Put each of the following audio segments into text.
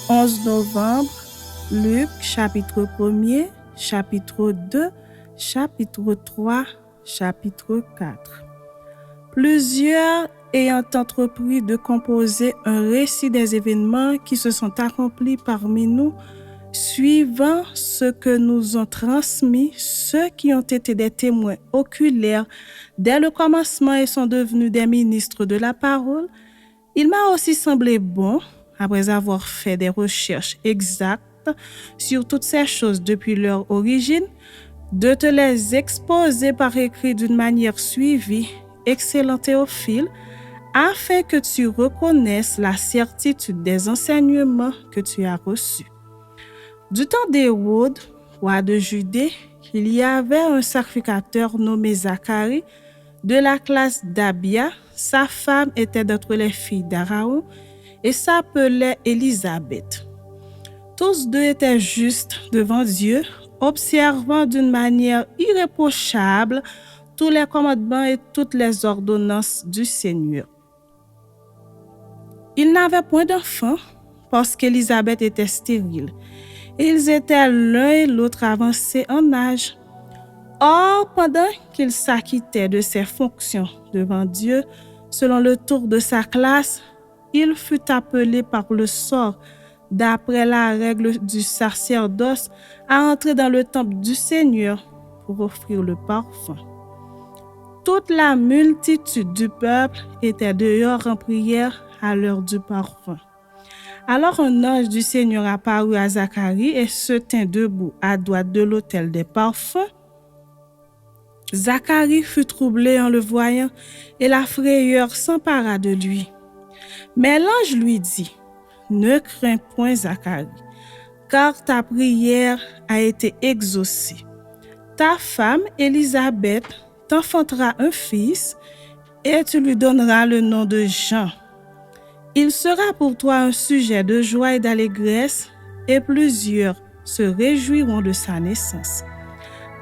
11 novembre, Luc, chapitre 1er, chapitre 2, chapitre 3, chapitre 4. Plusieurs ayant entrepris de composer un récit des événements qui se sont accomplis parmi nous, suivant ce que nous ont transmis ceux qui ont été des témoins oculaires dès le commencement et sont devenus des ministres de la parole, il m'a aussi semblé bon, après avoir fait des recherches exactes sur toutes ces choses depuis leur origine, de te les exposer par écrit d'une manière suivie, excellent Théophile, afin que tu reconnaisses la certitude des enseignements que tu as reçus. Du temps d'Hérode, roi de Judée, il y avait un sacrificateur nommé Zacharie, de la classe d'Abia. Sa femme était d'entre les filles d'Aaron et s'appelait Élisabeth. Tous deux étaient justes devant Dieu, observant d'une manière irréprochable tous les commandements et toutes les ordonnances du Seigneur. Ils n'avaient point d'enfants parce qu'Élisabeth était stérile, et ils étaient l'un et l'autre avancés en âge. Or, pendant qu'il s'acquittait de ses fonctions devant Dieu, selon le tour de sa classe, il fut appelé par le sort, d'après la règle du sacerdoce, à entrer dans le temple du Seigneur pour offrir le parfum. Toute la multitude du peuple était dehors en prière à l'heure du parfum. Alors un ange du Seigneur apparut à Zacharie et se tint debout à droite de l'autel des parfums. Zacharie fut troublé en le voyant et la frayeur s'empara de lui. Mais l'ange lui dit, « Ne crains point, Zacharie, car ta prière a été exaucée. Ta femme, Élisabeth, t'enfantera un fils et tu lui donneras le nom de Jean. Il sera pour toi un sujet de joie et d'allégresse et plusieurs se réjouiront de sa naissance.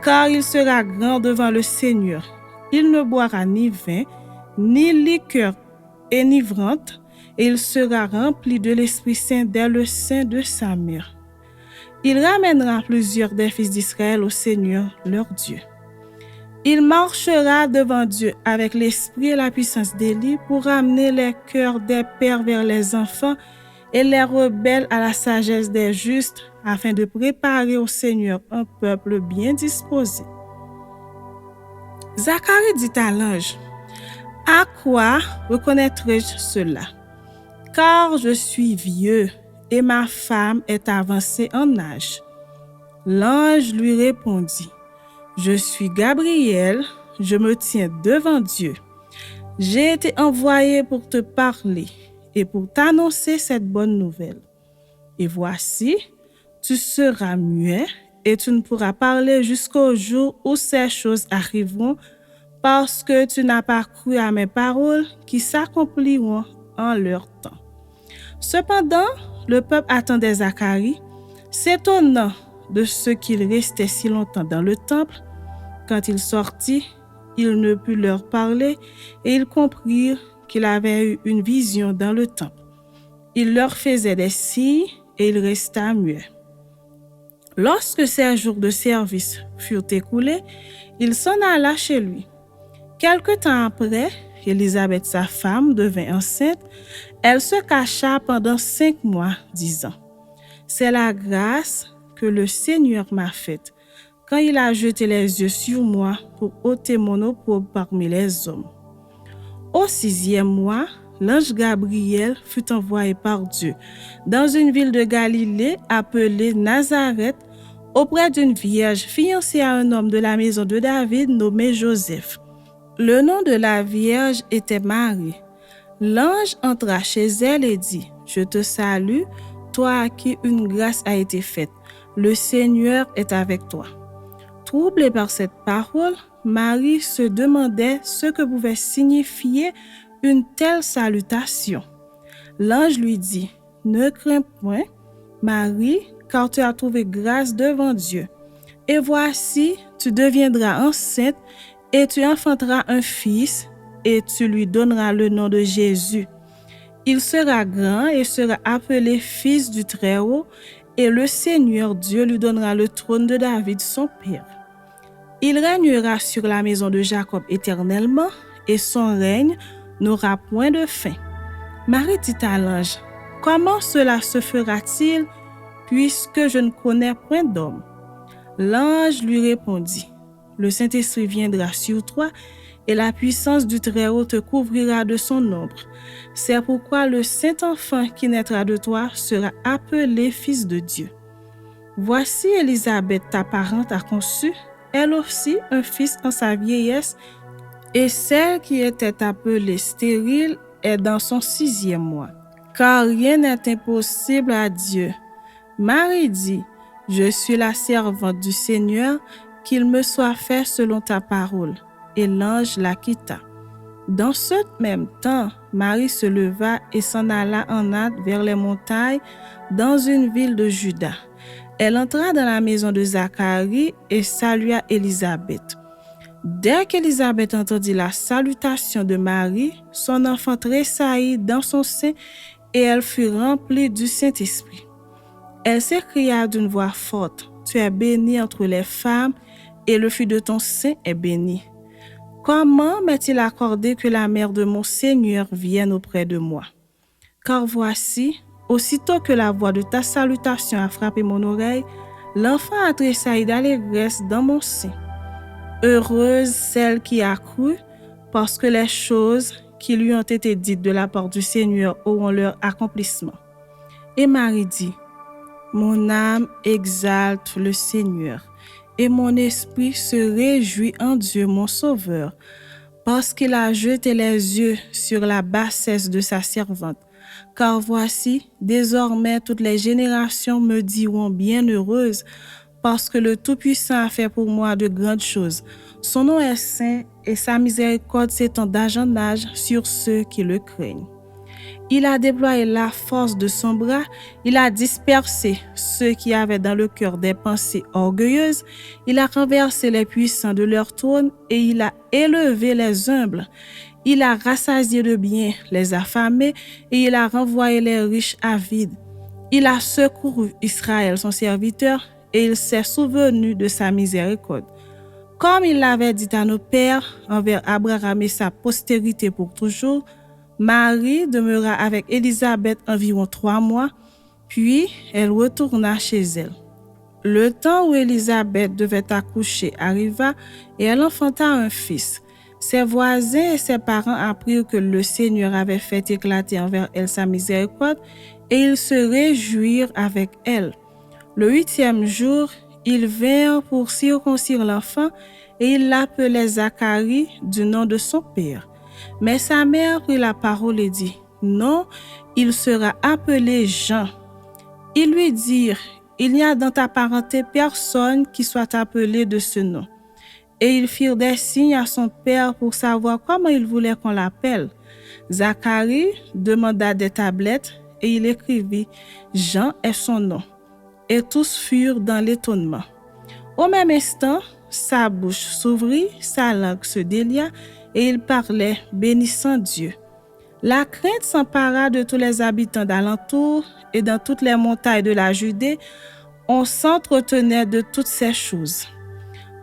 Car il sera grand devant le Seigneur. Il ne boira ni vin, ni liqueur enivrante, et il sera rempli de l'Esprit Saint dès le sein de sa mère. Il ramènera plusieurs des fils d'Israël au Seigneur, leur Dieu. Il marchera devant Dieu avec l'esprit et la puissance d'Élie pour amener les cœurs des pères vers les enfants et les rebelles à la sagesse des justes, afin de préparer au Seigneur un peuple bien disposé. » Zacharie dit à l'ange, « À quoi reconnaîtrai-je cela? Car je suis vieux et ma femme est avancée en âge. » L'ange lui répondit, « Je suis Gabriel, je me tiens devant Dieu. J'ai été envoyé pour te parler et pour t'annoncer cette bonne nouvelle. Et voici, tu seras muet et tu ne pourras parler jusqu'au jour où ces choses arriveront parce que tu n'as pas cru à mes paroles qui s'accompliront en leur temps. » Cependant, le peuple attendait Zacharie, s'étonnant de ce qu'il restait si longtemps dans le temple. Quand il sortit, il ne put leur parler et ils comprirent qu'il avait eu une vision dans le temple. Il leur faisait des signes et il resta muet. Lorsque ses jours de service furent écoulés, il s'en alla chez lui. Quelque temps après, Élisabeth, sa femme, devint enceinte. Elle se cacha pendant 5 mois, disant, « C'est la grâce que le Seigneur m'a faite, quand il a jeté les yeux sur moi pour ôter mon opprobre parmi les hommes. » Au 6e mois, l'ange Gabriel fut envoyé par Dieu dans une ville de Galilée appelée Nazareth, auprès d'une vierge fiancée à un homme de la maison de David nommé Joseph. Le nom de la vierge était Marie. L'ange entra chez elle et dit, « Je te salue, toi à qui une grâce a été faite. Le Seigneur est avec toi. » Troublée par cette parole, Marie se demandait ce que pouvait signifier une telle salutation. L'ange lui dit, « Ne crains point, Marie, car tu as trouvé grâce devant Dieu. Et voici, tu deviendras enceinte et tu enfanteras un fils et tu lui donneras le nom de Jésus. Il sera grand et sera appelé fils du Très-Haut, et le Seigneur Dieu lui donnera le trône de David, son père. Il régnera sur la maison de Jacob éternellement, et son règne n'aura point de fin. Marie dit à l'ange, « Comment cela se fera-t-il, puisque je ne connais point d'homme ?» L'ange lui répondit, « Le Saint-Esprit viendra sur toi, et la puissance du Très-Haut te couvrira de son ombre. C'est pourquoi le Saint-Enfant qui naîtra de toi sera appelé Fils de Dieu. Voici Élisabeth, ta parente, a conçu, elle aussi, un fils en sa vieillesse, et celle qui était appelée stérile est dans son 6e mois. Car rien n'est impossible à Dieu. » Marie dit, « Je suis la servante du Seigneur, qu'il me soit fait selon ta parole. » Et l'ange la quitta. Dans ce même temps, Marie se leva et s'en alla en hâte vers les montagnes, dans une ville de Juda. Elle entra dans la maison de Zacharie et salua Élisabeth. Dès qu'Élisabeth entendit la salutation de Marie, son enfant tressaillit dans son sein et elle fut remplie du Saint-Esprit. Elle s'écria d'une voix forte, « Tu es bénie entre les femmes, et le fruit de ton sein est béni. Comment m'est-il accordé que la mère de mon Seigneur vienne auprès de moi? Car voici, aussitôt que la voix de ta salutation a frappé mon oreille, l'enfant a tressailli d'allégresse dans mon sein. Heureuse celle qui a cru, parce que les choses qui lui ont été dites de la part du Seigneur auront leur accomplissement. » Et Marie dit, « Mon âme exalte le Seigneur, et mon esprit se réjouit en Dieu mon Sauveur, parce qu'il a jeté les yeux sur la bassesse de sa servante. Car voici, désormais toutes les générations me diront bienheureuse, parce que le Tout-Puissant a fait pour moi de grandes choses. Son nom est saint et sa miséricorde s'étend d'âge en âge sur ceux qui le craignent. Il a déployé la force de son bras, il a dispersé ceux qui avaient dans le cœur des pensées orgueilleuses, il a renversé les puissants de leur trône et il a élevé les humbles. Il a rassasié de biens les affamés et il a renvoyé les riches avides. Il a secouru Israël, son serviteur, et il s'est souvenu de sa miséricorde. Comme il l'avait dit à nos pères, envers Abraham et sa postérité pour toujours, Marie demeura avec Élisabeth environ 3 mois, puis elle retourna chez elle. Le temps où Élisabeth devait accoucher arriva et elle enfanta un fils. Ses voisins et ses parents apprirent que le Seigneur avait fait éclater envers elle sa miséricorde et ils se réjouirent avec elle. Le 8e jour, ils vinrent pour circoncire l'enfant et ils l'appelaient Zacharie du nom de son père. Mais sa mère prit la parole et dit, « Non, il sera appelé Jean. » Ils lui dirent, « Il n'y a dans ta parenté personne qui soit appelé de ce nom. » Et ils firent des signes à son père pour savoir comment il voulait qu'on l'appelle. Zacharie demanda des tablettes et il écrivit, « Jean est son nom. » Et tous furent dans l'étonnement. Au même instant, sa bouche s'ouvrit, sa langue se délia, et il parlait, bénissant Dieu. La crainte s'empara de tous les habitants d'alentour, et dans toutes les montagnes de la Judée, on s'entretenait de toutes ces choses.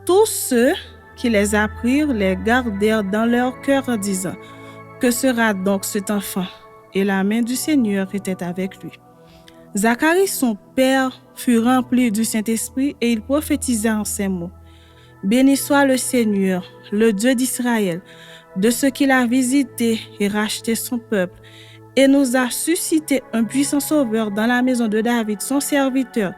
Tous ceux qui les apprirent les gardèrent dans leur cœur en disant, « Que sera donc cet enfant ?» Et la main du Seigneur était avec lui. Zacharie, son père, fut rempli du Saint-Esprit et il prophétisa en ces mots. Béni soit le Seigneur, le Dieu d'Israël, de ce qu'il a visité et racheté son peuple, et nous a suscité un puissant sauveur dans la maison de David, son serviteur,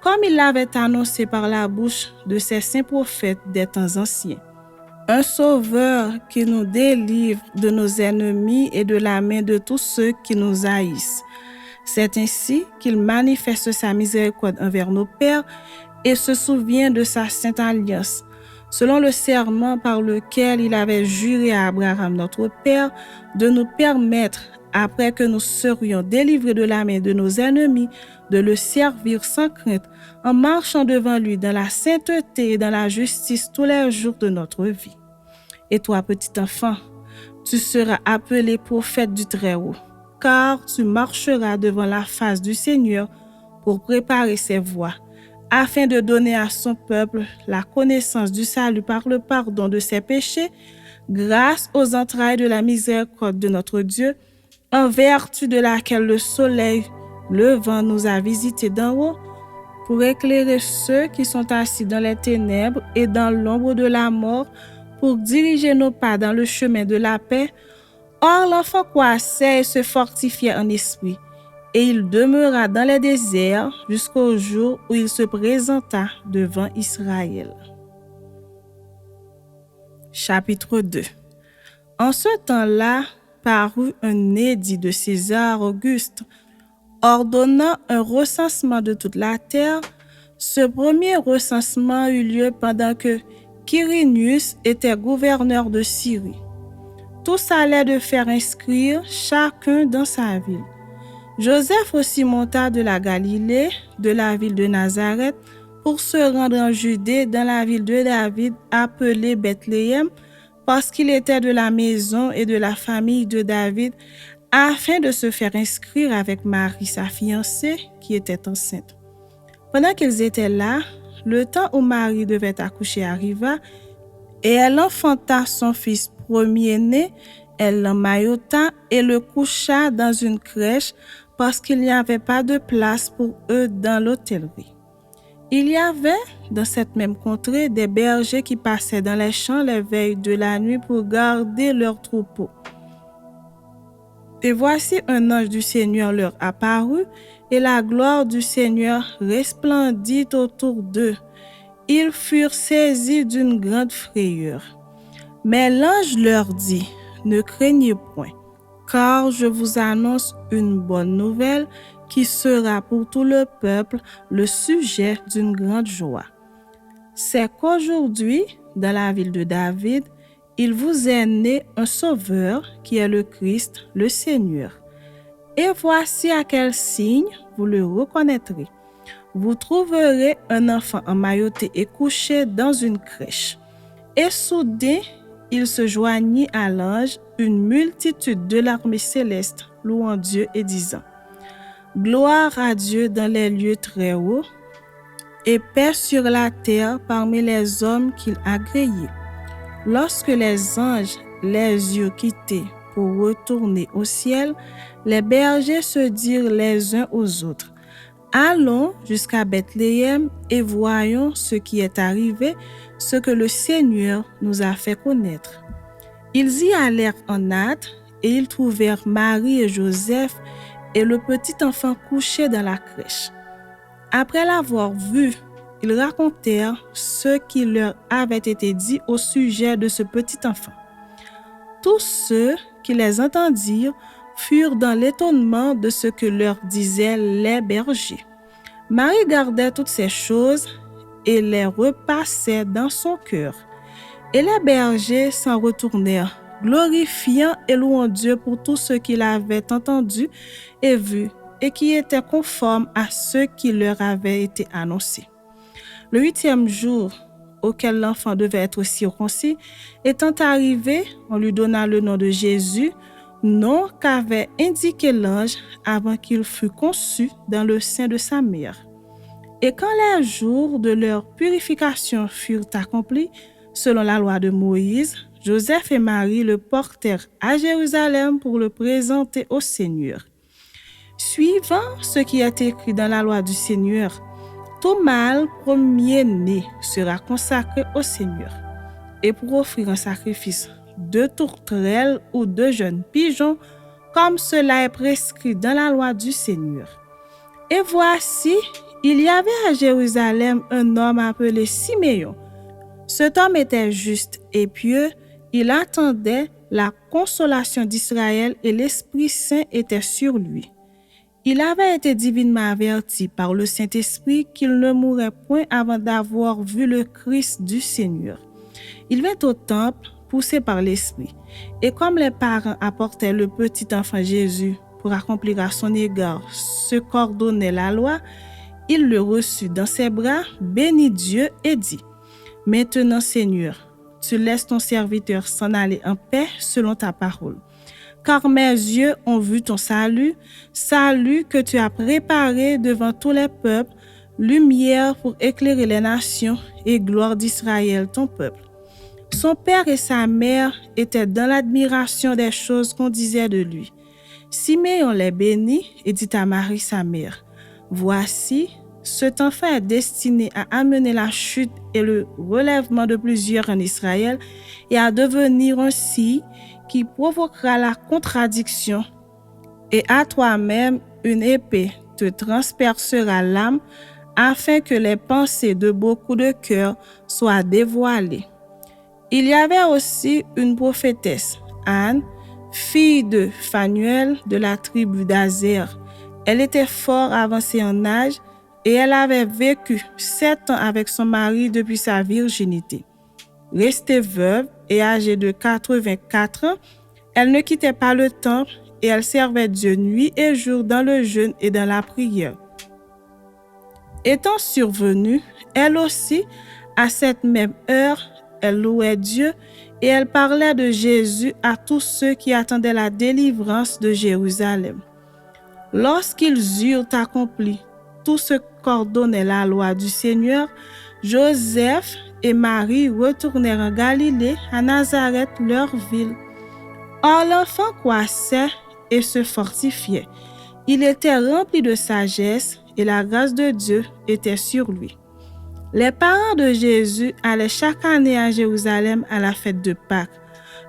comme il l'avait annoncé par la bouche de ses saints prophètes des temps anciens. Un sauveur qui nous délivre de nos ennemis et de la main de tous ceux qui nous haïssent. C'est ainsi qu'il manifeste sa miséricorde envers nos pères et se souvient de sa sainte alliance, selon le serment par lequel il avait juré à Abraham notre père de nous permettre, après que nous serions délivrés de la main de nos ennemis, de le servir sans crainte, en marchant devant lui dans la sainteté et dans la justice tous les jours de notre vie. Et toi, petit enfant, tu seras appelé prophète du Très-Haut, car tu marcheras devant la face du Seigneur pour préparer ses voies, afin de donner à son peuple la connaissance du salut par le pardon de ses péchés, grâce aux entrailles de la miséricorde de notre Dieu, en vertu de laquelle le soleil levant nous a visités d'en haut, pour éclairer ceux qui sont assis dans les ténèbres et dans l'ombre de la mort, pour diriger nos pas dans le chemin de la paix. Or, l'enfant croissait et se fortifiait en esprit, et il demeura dans les déserts jusqu'au jour où il se présenta devant Israël. Chapitre 2. En ce temps-là, parut un édit de César Auguste, ordonnant un recensement de toute la terre. Ce premier recensement eut lieu pendant que Quirinius était gouverneur de Syrie. Tous allaient de faire inscrire chacun dans sa ville. Joseph aussi monta de la Galilée, de la ville de Nazareth, pour se rendre en Judée dans la ville de David, appelée Bethléem, parce qu'il était de la maison et de la famille de David, afin de se faire inscrire avec Marie, sa fiancée, qui était enceinte. Pendant qu'ils étaient là, le temps où Marie devait accoucher arriva, et elle enfanta son fils premier-né, elle l'emmaillota et le coucha dans une crèche, parce qu'il n'y avait pas de place pour eux dans l'hôtellerie. Il y avait dans cette même contrée des bergers qui passaient dans les champs les veilles de la nuit pour garder leurs troupeaux. Et voici un ange du Seigneur leur apparut, et la gloire du Seigneur resplendit autour d'eux. Ils furent saisis d'une grande frayeur. Mais l'ange leur dit, « Ne craignez point, car je vous annonce une bonne nouvelle qui sera pour tout le peuple le sujet d'une grande joie. C'est qu'aujourd'hui, dans la ville de David, il vous est né un sauveur qui est le Christ, le Seigneur. Et voici à quel signe vous le reconnaîtrez. Vous trouverez un enfant emmailloté et couché dans une crèche. » Et soudain, il se joignit à l'ange une multitude de l'armée céleste, louant Dieu et disant, « Gloire à Dieu dans les lieux très hauts, et paix sur la terre parmi les hommes qu'il a créés. » Lorsque les anges les eurent quittés pour retourner au ciel, les bergers se dirent les uns aux autres, « Allons jusqu'à Bethléem et voyons ce qui est arrivé, ce que le Seigneur nous a fait connaître. » Ils y allèrent en hâte et ils trouvèrent Marie et Joseph et le petit enfant couché dans la crèche. Après l'avoir vu, ils racontèrent ce qui leur avait été dit au sujet de ce petit enfant. Tous ceux qui les entendirent furent dans l'étonnement de ce que leur disaient les bergers. Marie gardait toutes ces choses et les repassait dans son cœur. Et les bergers s'en retournèrent, glorifiant et louant Dieu pour tout ce qu'ils avaient entendu et vu, et qui était conforme à ce qui leur avait été annoncé. Le 8e jour, auquel l'enfant devait être circoncis, étant arrivé, on lui donna le nom de Jésus, nom qu'avait indiqué l'ange avant qu'il fût conçu dans le sein de sa mère. Et quand les jours de leur purification furent accomplis, selon la loi de Moïse, Joseph et Marie le portèrent à Jérusalem pour le présenter au Seigneur. Suivant ce qui est écrit dans la loi du Seigneur, tout mâle premier-né sera consacré au Seigneur. Et pour offrir un sacrifice, 2 tourterelles ou 2 jeunes pigeons, comme cela est prescrit dans la loi du Seigneur. Et voici, il y avait à Jérusalem un homme appelé Siméon. Cet homme était juste et pieux, il attendait la consolation d'Israël et l'Esprit Saint était sur lui. Il avait été divinement averti par le Saint-Esprit qu'il ne mourrait point avant d'avoir vu le Christ du Seigneur. Il vint au temple, poussé par l'Esprit, et comme les parents apportaient le petit enfant Jésus pour accomplir à son égard ce qu'ordonnait la loi, il le reçut dans ses bras, bénit Dieu et dit, « Maintenant, Seigneur, tu laisses ton serviteur s'en aller en paix selon ta parole. car mes yeux ont vu ton salut, salut que tu as préparé devant tous les peuples, lumière pour éclairer les nations et gloire d'Israël, ton peuple. Son père et sa mère étaient dans l'admiration des choses qu'on disait de lui. Siméon les bénit et dit à Marie sa mère, « Voici, cet enfant est destiné à amener la chute et le relèvement de plusieurs en Israël et à devenir un signe qui provoquera la contradiction. Et à toi-même, une épée te transpercera l'âme afin que les pensées de beaucoup de cœurs soient dévoilées. » Il y avait aussi une prophétesse, Anne, fille de Phanuel de la tribu d'Aser. Elle était fort avancée en âge et elle avait vécu 7 ans avec son mari depuis sa virginité. Restée veuve et âgée de 84 ans, elle ne quittait pas le temple et elle servait Dieu nuit et jour dans le jeûne et dans la prière. Étant survenue, elle aussi, à cette même heure, elle louait Dieu et elle parlait de Jésus à tous ceux qui attendaient la délivrance de Jérusalem. Lorsqu'ils eurent accompli tout ce qu'ordonnait la loi du Seigneur, Joseph et Marie retournèrent en Galilée, à Nazareth, leur ville. Or l'enfant croissait et se fortifiait. Il était rempli de sagesse et la grâce de Dieu était sur lui. Les parents de Jésus allaient chaque année à Jérusalem à la fête de Pâques.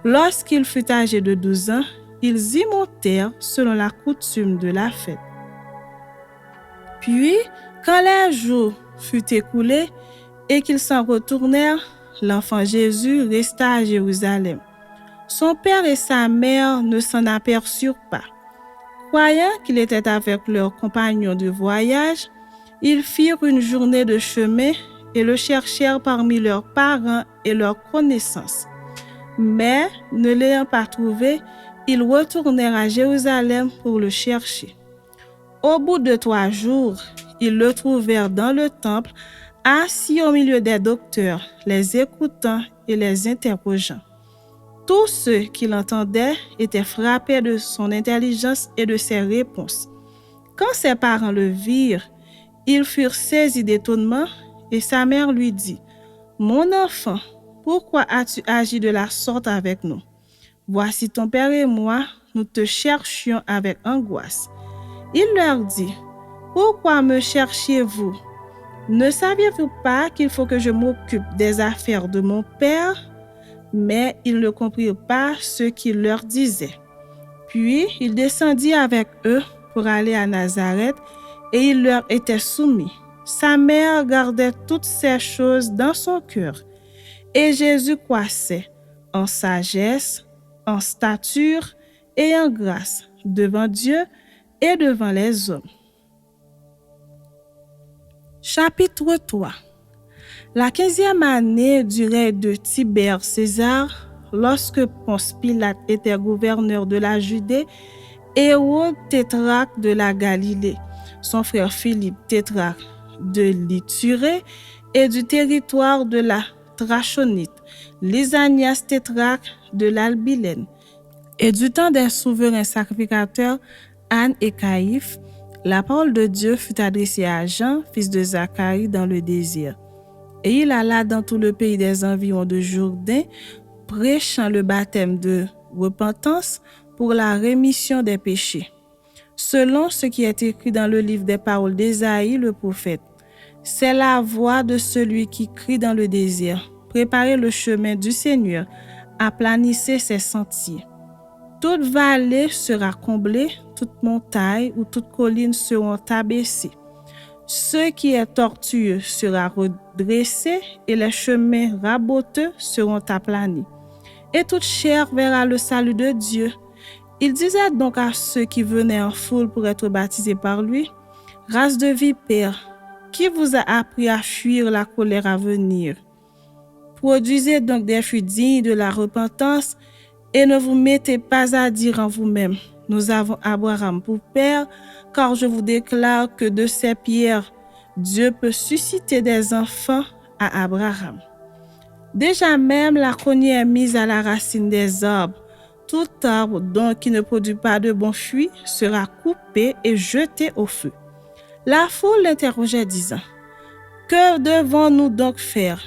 Lorsqu'il fut âgé de 12 ans, ils y montèrent selon la coutume de la fête. Puis, quand les jours furent écoulés et qu'ils s'en retournèrent, l'enfant Jésus resta à Jérusalem. Son père et sa mère ne s'en aperçurent pas. Croyant qu'il était avec leurs compagnons de voyage, ils firent une journée de chemin et le cherchèrent parmi leurs parents et leurs connaissances. Mais, ne l'ayant pas trouvé, ils retournèrent à Jérusalem pour le chercher. Au bout de 3 jours, ils le trouvèrent dans le temple, assis au milieu des docteurs, les écoutant et les interrogeant. Tous ceux qui l'entendaient étaient frappés de son intelligence et de ses réponses. Quand ses parents le virent, ils furent saisis d'étonnement et sa mère lui dit, « Mon enfant, pourquoi as-tu agi de la sorte avec nous? Voici ton père et moi, nous te cherchions avec angoisse. » Il leur dit, « Pourquoi me cherchiez-vous? Ne saviez-vous pas qu'il faut que je m'occupe des affaires de mon père? » Mais ils ne comprirent pas ce qu'il leur disait. Puis il descendit avec eux pour aller à Nazareth et il leur était soumis. Sa mère gardait toutes ces choses dans son cœur. Et Jésus croissait en sagesse, en stature et en grâce devant Dieu et devant les hommes. Chapitre 3. La 15e année du règne de Tibère César, lorsque Ponce Pilate était gouverneur de la Judée, Hérode tétrarque de la Galilée, son frère Philippe tétrarque de l'Ithurée et du territoire de la Trachonite, Lysanias tétrarque de l'Albilène, et du temps des souverains sacrificateurs Anne et Caïphe, la parole de Dieu fut adressée à Jean, fils de Zacharie, dans le désert. Et il alla dans tout le pays des environs de Jourdain, prêchant le baptême de repentance pour la rémission des péchés, selon ce qui est écrit dans le livre des paroles d'Ésaïe le prophète. C'est la voix de celui qui crie dans le désert, préparez le chemin du Seigneur, aplanissez ses sentiers. Toute vallée sera comblée, toute montagne ou toute colline seront abaissées. Ce qui est tortueux sera redressé et les chemins raboteux seront aplanis. Et toute chair verra le salut de Dieu. Il disait donc à ceux qui venaient en foule pour être baptisés par lui, « Race de vipères, qui vous a appris à fuir la colère à venir? Produisez donc des fruits dignes de la repentance et ne vous mettez pas à dire en vous-même, « Nous avons Abraham pour père », car je vous déclare que de ces pierres, Dieu peut susciter des enfants à Abraham. Déjà même la cognée est mise à la racine des arbres. Tout arbre donc qui ne produit pas de bons fruits sera coupé et jeté au feu. La foule l'interrogeait disant, « Que devons-nous donc faire ?»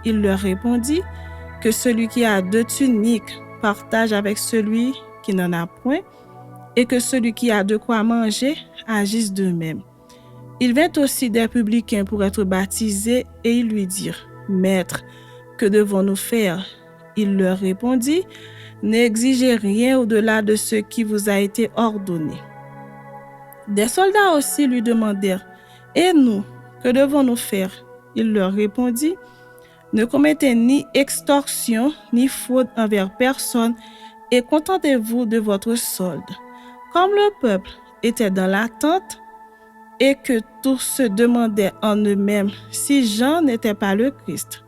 Il leur répondit, « Que celui qui a 2 tuniques partage avec celui qui n'en a point, et que celui qui a de quoi manger agisse de même. » Il vint aussi des publicains pour être baptisés, et ils lui dirent, « Maître, que devons-nous faire ?» Il leur répondit, « N'exigez rien au-delà de ce qui vous a été ordonné. » Des soldats aussi lui demandèrent, « Et nous, que devons-nous faire ?» Il leur répondit, « Ne commettez ni extorsion ni fraude envers personne et contentez-vous de votre solde. » Comme le peuple était dans l'attente et que tous se demandaient en eux-mêmes si Jean n'était pas le Christ,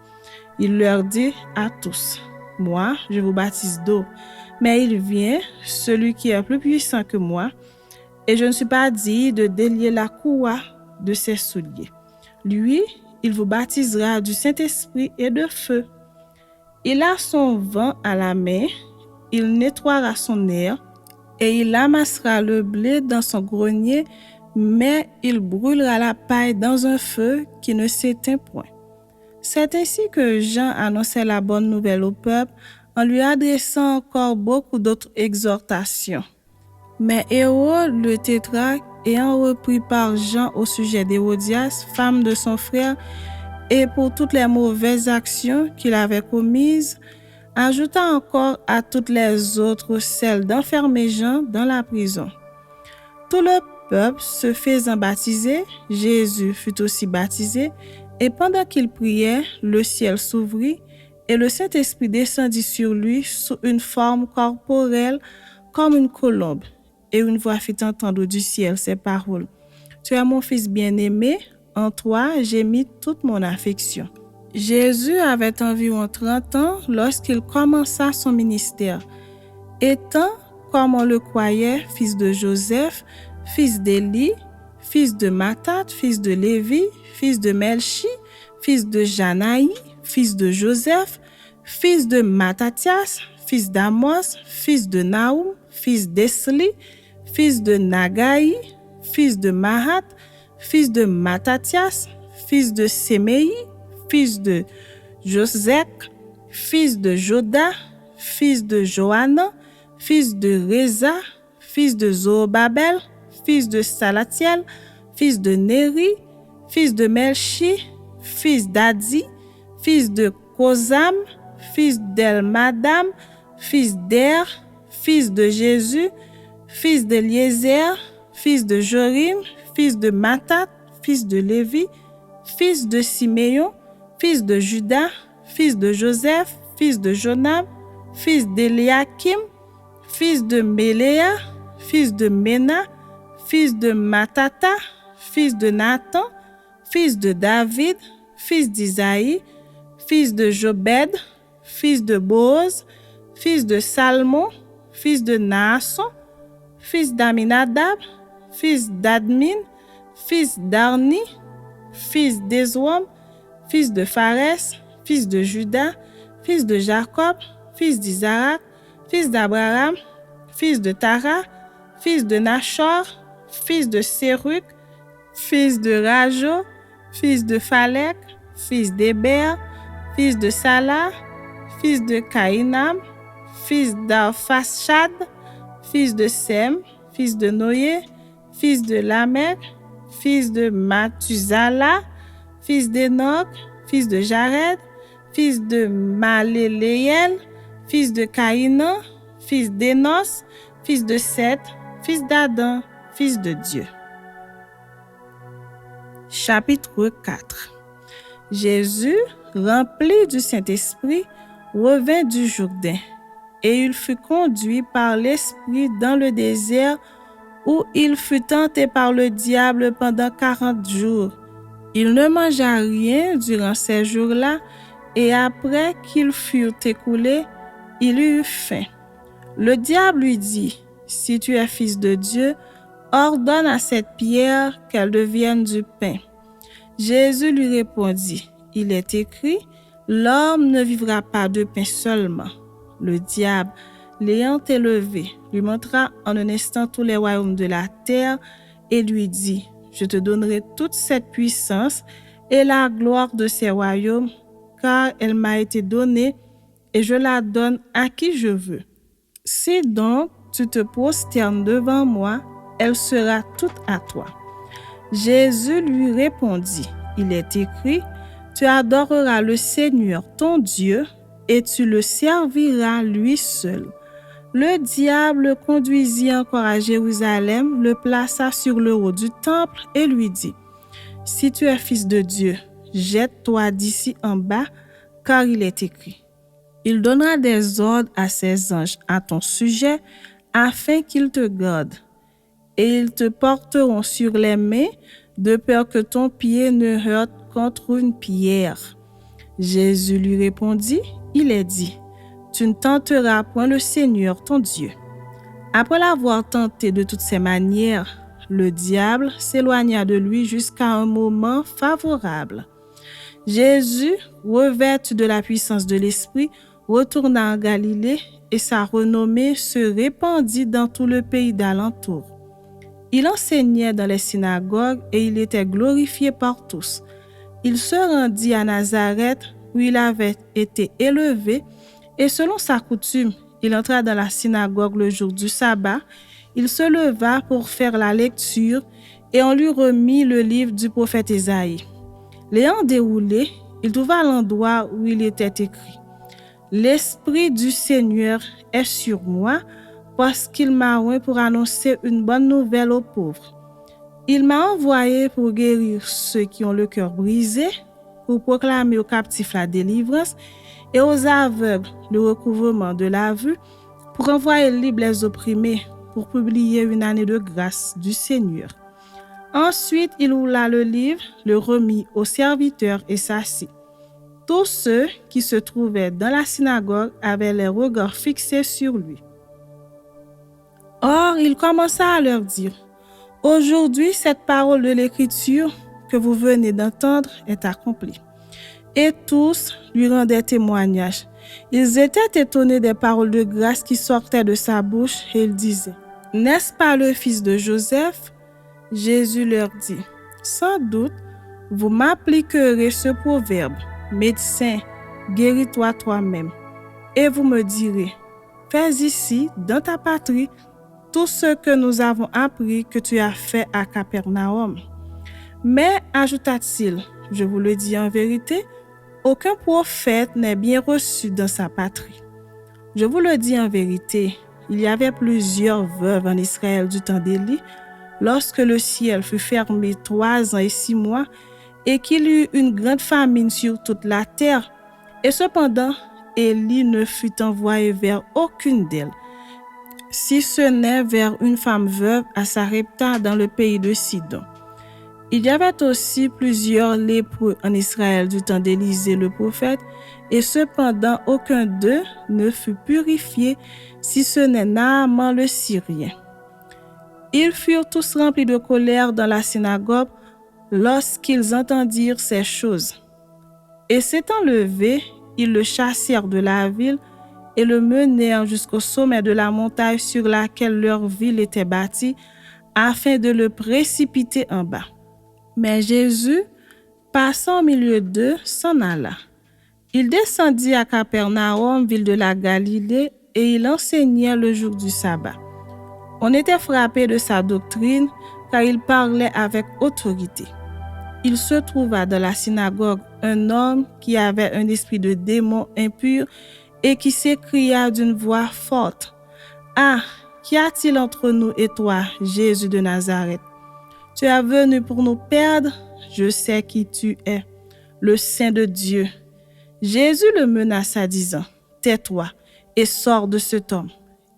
il leur dit à tous, « Moi, je vous baptise d'eau, mais il vient, celui qui est plus puissant que moi, et je ne suis pas digne de délier la courroie de ses souliers. Lui, il vous baptisera du Saint-Esprit et de feu. Il a son vent à la main, il nettoiera son aire, et il amassera le blé dans son grenier, mais il brûlera la paille dans un feu qui ne s'éteint point. » C'est ainsi que Jean annonçait la bonne nouvelle au peuple en lui adressant encore beaucoup d'autres exhortations. Mais Hérode le tétrarque, ayant repris par Jean au sujet d'Hérodias, femme de son frère, et pour toutes les mauvaises actions qu'il avait commises, ajouta encore à toutes les autres celle d'enfermer Jean dans la prison. Tout le peuple se faisant baptiser, Jésus fut aussi baptisé, et pendant qu'il priait, le ciel s'ouvrit, et le Saint-Esprit descendit sur lui sous une forme corporelle comme une colombe. Et une voix fit entendre du ciel ces paroles, « Tu es mon fils bien-aimé, en toi j'ai mis toute mon affection. » Jésus avait environ 30 ans lorsqu'il commença son ministère. Étant, comme on le croyait, fils de Joseph, fils d'Élie, fils de Matthat, fils de Lévi, fils de Melchi, fils de Janaï, fils de Joseph, fils de Mattathias, fils d'Amos, fils de Naoum, fils d'Esli, fils de Nagaï, fils de Mahat, fils de Mattathias, fils de Séméi, fils de Josek, fils de Joda, fils de Johanan, fils de Reza, fils de Zorobabel, fils de Salatiel, fils de Néri, fils de Melchi, fils d'Adi, fils de Kozam, fils d'Elmadam, fils d'Er, fils de Jésus, fils d'Eliezer, fils de Jorim, fils de Mattat, fils de Lévi, fils de Siméon, fils de Juda, fils de Joseph, fils de Jonam, fils d'Eliakim, fils de Méléa, fils de Ména, fils de Matata, fils de Nathan, fils de David, fils d'Isaïe, fils de Jobed, fils de Boaz, fils de Salmon, fils de Naasson, fils d'Aminadab, fils d'Admin, fils d'Arni, fils d'Ezrom, fils de Phares, fils de Juda, fils de Jacob, fils d'Isaac, fils d'Abraham, fils de Tara, fils de Nachor, fils de Seruk, fils de Rajo, fils de Phalek, fils d'Héber, fils de Salah, fils de Caïnam, fils d'Arphaxad, fils de Sem, fils de Noé, fils de Lamech, fils de Mathusala, fils d'Enoch, fils de Jared, fils de Maléléel, fils de Caïnan, fils d'Énos, fils de Seth, fils d'Adam, fils de Dieu. Chapitre 4. Jésus, rempli du Saint-Esprit, revint du Jourdain, et il fut conduit par l'Esprit dans le désert, où il fut tenté par le diable pendant 40 jours. Il ne mangea rien durant ces jours-là, et après qu'ils furent écoulés, il eut faim. Le diable lui dit, « Si tu es fils de Dieu, ordonne à cette pierre qu'elle devienne du pain. » Jésus lui répondit, « Il est écrit, l'homme ne vivra pas de pain seulement. » Le diable, l'ayant élevé, lui montra en un instant tous les royaumes de la terre et lui dit, je te donnerai toute cette puissance et la gloire de ces royaumes, car elle m'a été donnée et je la donne à qui je veux. Si donc tu te prosternes devant moi, elle sera toute à toi. Jésus lui répondit, il est écrit, tu adoreras le Seigneur ton Dieu et tu le serviras lui seul. Le diable le conduisit encore à Jérusalem, le plaça sur le haut du temple et lui dit, si tu es fils de Dieu, jette-toi d'ici en bas, car il est écrit. Il donnera des ordres à ses anges à ton sujet, afin qu'ils te gardent. Et ils te porteront sur les mains, de peur que ton pied ne heurte contre une pierre. Jésus lui répondit, il est dit, tu ne tenteras point le Seigneur ton Dieu. Après l'avoir tenté de toutes ses manières, le diable s'éloigna de lui jusqu'à un moment favorable. Jésus, revêtu de la puissance de l'Esprit, retourna en Galilée et sa renommée se répandit dans tout le pays d'alentour. Il enseignait dans les synagogues et il était glorifié par tous. Il se rendit à Nazareth où il avait été élevé et selon sa coutume, il entra dans la synagogue le jour du sabbat. Il se leva pour faire la lecture et on lui remit le livre du prophète Ésaïe. L'ayant déroulé, il trouva l'endroit où il était écrit « L'Esprit du Seigneur est sur moi, parce qu'il m'a oint pour annoncer une bonne nouvelle aux pauvres. Il m'a envoyé pour guérir ceux qui ont le cœur brisé, pour proclamer aux captifs la délivrance et aux aveugles le recouvrement de la vue, pour envoyer libres les opprimés, pour publier une année de grâce du Seigneur. » Ensuite, il ouvra le livre, le remit aux serviteurs et s'assit. Tous ceux qui se trouvaient dans la synagogue avaient les regards fixés sur lui. Or, il commença à leur dire, « Aujourd'hui, cette parole de l'Écriture que vous venez d'entendre est accomplie. » Et tous lui rendaient témoignage. Ils étaient étonnés des paroles de grâce qui sortaient de sa bouche et ils disaient, « N'est-ce pas le fils de Joseph ?» Jésus leur dit, « Sans doute, vous m'appliquerez ce proverbe, « Médecin, guéris-toi toi-même. » Et vous me direz, « Fais ici, dans ta patrie, tout ce que nous avons appris que tu as fait à Capernaum. » Mais, ajouta-t-il, je vous le dis en vérité, aucun prophète n'est bien reçu dans sa patrie. Je vous le dis en vérité, il y avait plusieurs veuves en Israël du temps d'Élie, lorsque le ciel fut fermé 3 ans et 6 mois, et qu'il y eut une grande famine sur toute la terre. Et cependant, Élie ne fut envoyé vers aucune d'elles, si ce n'est vers une femme veuve à Sarepta dans le pays de Sidon. Il y avait aussi plusieurs lépreux en Israël du temps d'Élisée le prophète, et cependant aucun d'eux ne fut purifié, si ce n'est Naaman le Syrien. Ils furent tous remplis de colère dans la synagogue lorsqu'ils entendirent ces choses. Et s'étant levés, ils le chassèrent de la ville et le menèrent jusqu'au sommet de la montagne sur laquelle leur ville était bâtie, afin de le précipiter en bas. Mais Jésus, passant au milieu d'eux, s'en alla. Il descendit à Capernaum, ville de la Galilée, et il enseignait le jour du sabbat. On était frappé de sa doctrine, car il parlait avec autorité. Il se trouva dans la synagogue un homme qui avait un esprit de démon impur et qui s'écria d'une voix forte, « Ah, qu'y a-t-il entre nous et toi, Jésus de Nazareth? Tu es venu pour nous perdre? Je sais qui tu es, le Saint de Dieu. » Jésus le menaça, disant, « Tais-toi et sors de cet homme. »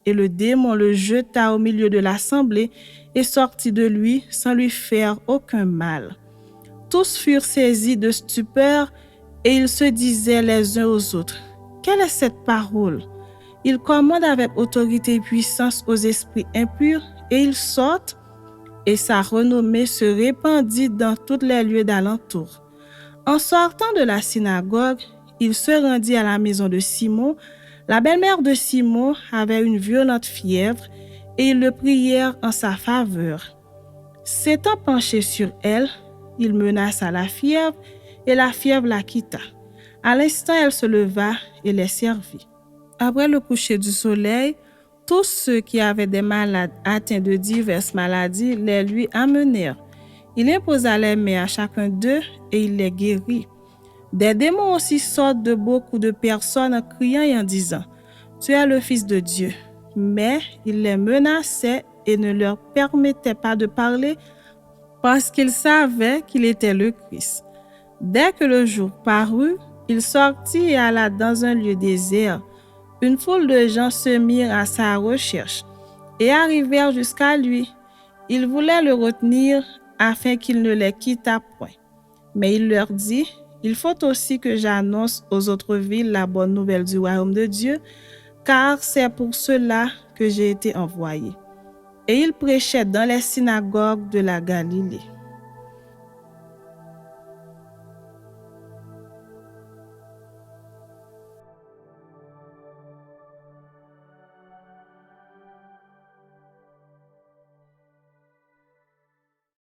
Et le démon le jeta au milieu de l'assemblée et sortit de lui sans lui faire aucun mal. Tous furent saisis de stupeur et ils se disaient les uns aux autres, « Quelle est cette parole? Il commande avec autorité et puissance aux esprits impurs et ils sortent. » Et sa renommée se répandit dans tous les lieux d'alentour. En sortant de la synagogue, il se rendit à la maison de Simon, La belle-mère de Simon avait une violente fièvre et ils le prièrent en sa faveur. S'étant penché sur elle, il menaça la fièvre et la fièvre la quitta. À l'instant, elle se leva et les servit. Après le coucher du soleil, tous ceux qui avaient des malades atteints de diverses maladies les lui amenèrent. Il imposa les mains à chacun d'eux et il les guérit. Des démons aussi sortent de beaucoup de personnes en criant et en disant « Tu es le Fils de Dieu ». Mais il les menaçait et ne leur permettait pas de parler parce qu'ils savaient qu'il était le Christ. Dès que le jour parut, il sortit et alla dans un lieu désert. Une foule de gens se mirent à sa recherche et arrivèrent jusqu'à lui. Ils voulaient le retenir afin qu'il ne les quittât point. Mais il leur dit « Il faut aussi que j'annonce aux autres villes la bonne nouvelle du royaume de Dieu, car c'est pour cela que j'ai été envoyé. » Et il prêchait dans les synagogues de la Galilée.